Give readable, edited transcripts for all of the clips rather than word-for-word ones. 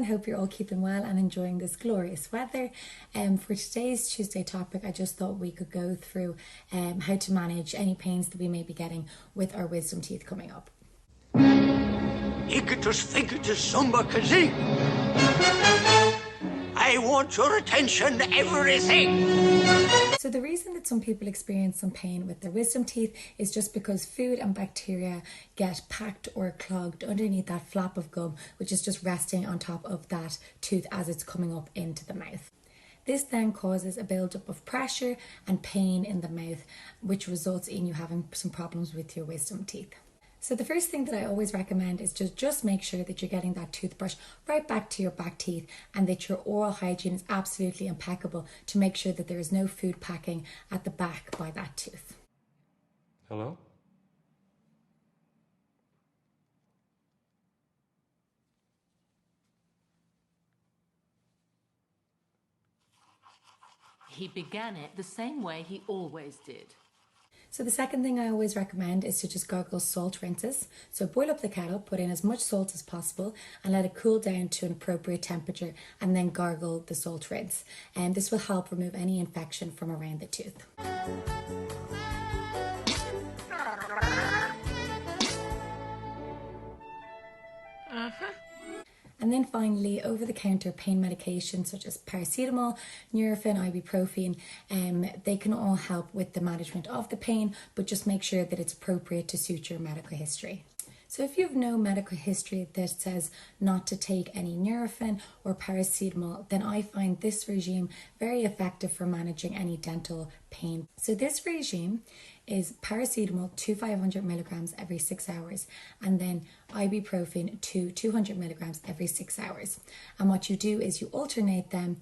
everyone, hope you're all keeping well and enjoying this glorious weather. For today's Tuesday topic, I just thought we could go through how to manage any pains that we may be getting with our wisdom teeth coming up. Igitus figitus summa kazee. I want your attention, everything. So the reason that some people experience some pain with their wisdom teeth is just because food and bacteria get packed or clogged underneath that flap of gum, which is just resting on top of that tooth as it's coming up into the mouth. This then causes a buildup of pressure and pain in the mouth, which results in you having some problems with your wisdom teeth. So the first thing that I always recommend is to just make sure that you're getting that toothbrush right back to your back teeth and that your oral hygiene is absolutely impeccable to make sure that there is no food packing at the back by that tooth. Hello? He began it the same way he always did. So the second thing I always recommend is to just gargle salt rinses. So boil up the kettle, put in as much salt as possible and let it cool down to an appropriate temperature and then gargle the salt rinse. And this will help remove any infection from around the tooth. And then finally, over-the-counter pain medications such as paracetamol, Nurofen, ibuprofen, they can all help with the management of the pain, but just make sure that it's appropriate to suit your medical history. So if you have no medical history that says not to take any Nurofen or paracetamol, then I find this regime very effective for managing any dental pain. So this regime is paracetamol 500 milligrams every 6 hours and then ibuprofen 200 milligrams every 6 hours. And what you do is you alternate them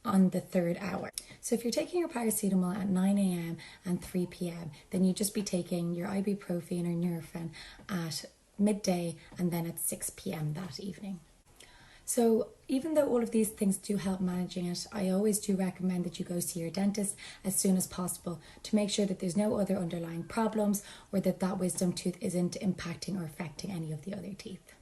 on the third hour. So if you're taking your paracetamol at 9 a.m. and 3 p.m, then you just be taking your ibuprofen or Nurofen at midday and then at 6 p.m. that evening. So even though all of these things do help managing it, I always do recommend that you go see your dentist as soon as possible to make sure that there's no other underlying problems or that wisdom tooth isn't impacting or affecting any of the other teeth.